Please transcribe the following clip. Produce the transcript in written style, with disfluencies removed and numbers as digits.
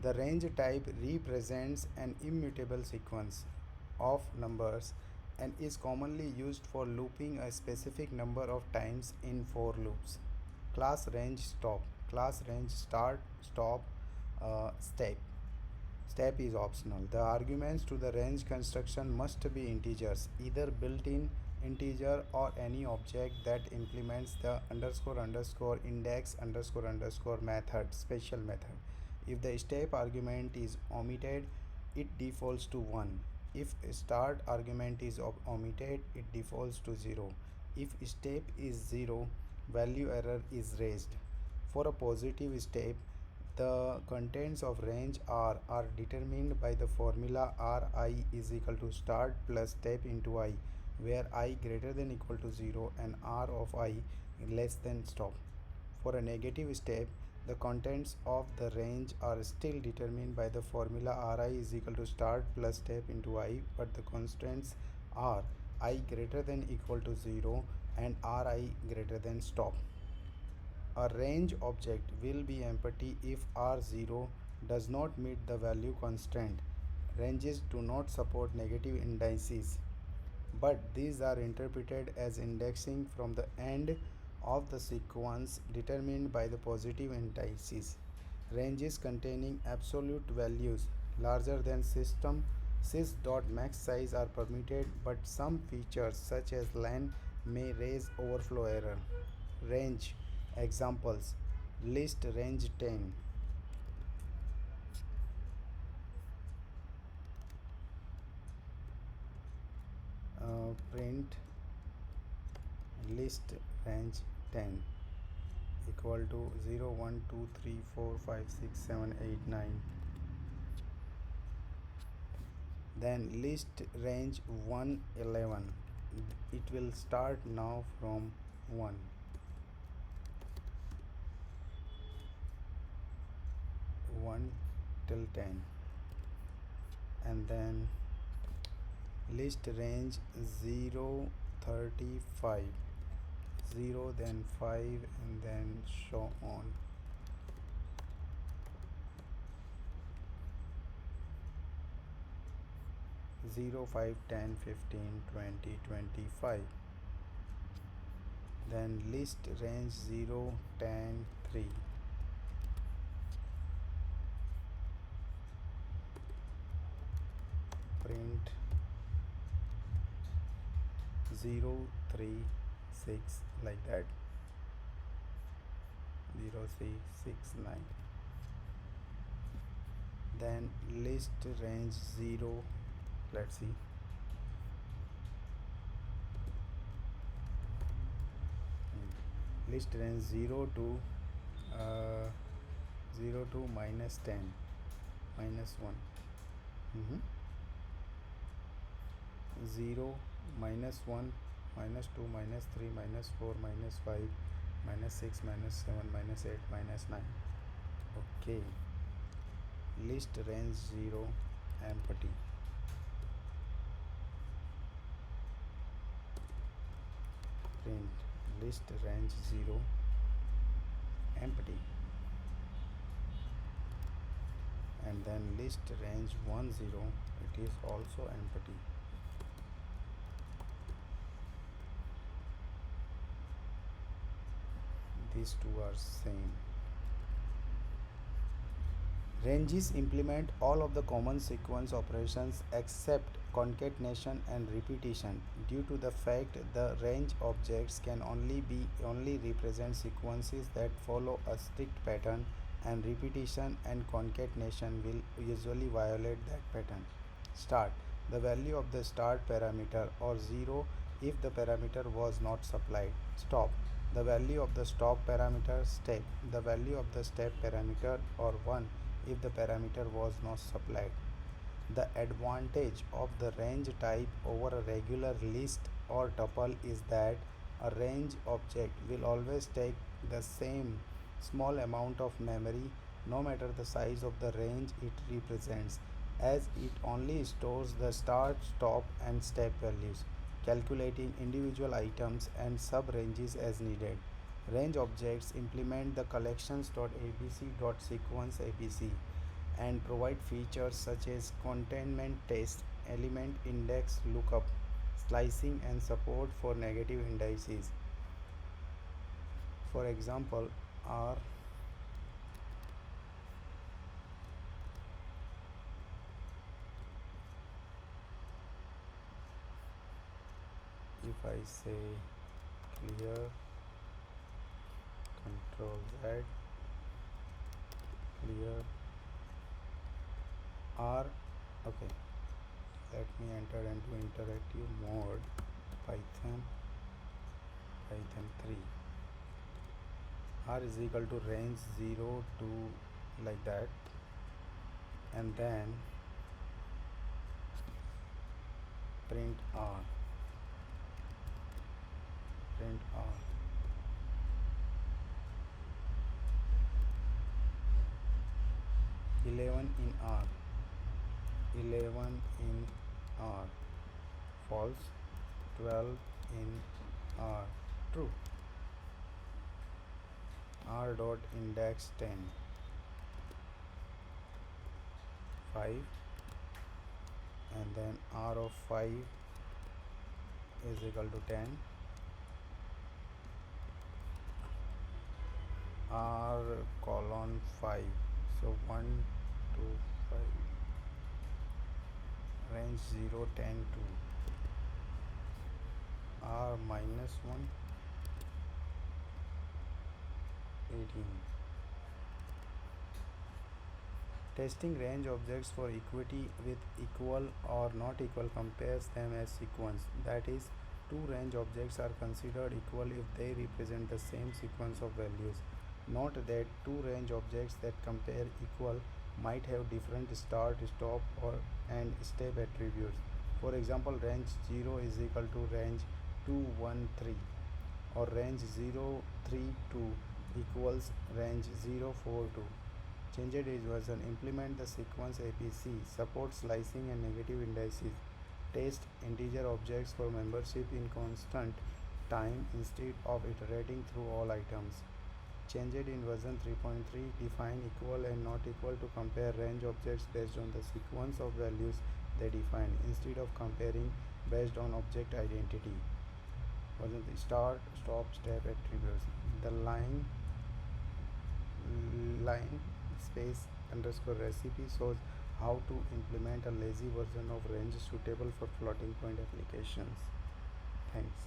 The range type represents an immutable sequence of numbers and is commonly used for looping a specific number of times in for loops. Class range stop. Class range start, stop, step. Step is optional. The arguments to the range construction must be integers, either built-in integer or any object that implements the underscore underscore index underscore method, special method. If the step argument is omitted, it defaults to 1. If start argument is omitted, it defaults to 0. If step is 0, value error is raised. For a positive step, the contents of range R are determined by the formula Ri is equal to start plus step into I, where I greater than equal to 0 and R of I less than stop. For a negative step, the contents of the range are still determined by the formula Ri is equal to start plus step into I, but the constants are I greater than equal to 0 and Ri greater than stop. A range object will be empty if R0 does not meet the value constraint. Ranges do not support negative indices, but these are interpreted as indexing from the end of the sequence determined by the positive indices. Ranges containing absolute values larger than system sys.max size are permitted, but some features such as len may raise overflow error. Range examples: list range 10, print list range 10 equal to 0 1 2 3 4 5 6 7 8 9. Then list range 1 11, it will start now from 1 1 till 10. And then list range 0 35, 0 then 5 and then so on. 0 5 10 15 20 25. Then list range 0 10 3, print 0 3 6, like that, 0 3 6 9. Then list range 0, let's see, list range 0 to 0 to minus 10 minus 1. 0 minus 1 minus 2 minus 3 minus 4 minus 5 minus 6 minus 7 minus 8 minus 9. Okay, list range 0 empty. Print list range 0 empty. And then list range 1 0, it is also empty. These two are same. Ranges implement all of the common sequence operations except concatenation and repetition. Due to the fact the range objects can only represent sequences that follow a strict pattern, and repetition and concatenation will usually violate that pattern. Start. The value of the start parameter or 0 if the parameter was not supplied. Stop. The value of the stop parameter. Step. The value of the step parameter or 1 if the parameter was not supplied. The advantage of the range type over a regular list or tuple is that a range object will always take the same small amount of memory no matter the size of the range it represents, as it only stores the start, stop and step values, calculating individual items and sub-ranges as needed. Range objects implement the collections.abc.sequence abc and provide features such as containment test, element index lookup, slicing, and support for negative indices. For example, R if I say clear control Z clear R. Okay, let me enter into interactive mode. Python 3 R is equal to range 0 to like that, and then print R, print R. 11 in R, 11 in R, false. 12 in R, true. R dot index 10, 5, and then R of 5 is equal to 10. R colon 5, so 1 2 5, range 0 10 2. R minus 1, 18. Testing range objects for equity with equal or not equal compares them as sequence. That is, two range objects are considered equal if they represent the same sequence of values. Note that two range objects that compare equal might have different start, stop, or and step attributes. For example, range 0 is equal to range 213, or range 032 equals range 042. Changed age version. Implement the sequence APC. Support slicing and negative indices. Test integer objects for membership in constant time instead of iterating through all items. Changed in version 3.3. Define equal and not equal to compare range objects based on the sequence of values they define instead of comparing based on object identity. Version 3. Start, stop, step attributes. The line space underscore recipe shows how to implement a lazy version of range suitable for floating point applications. Thanks.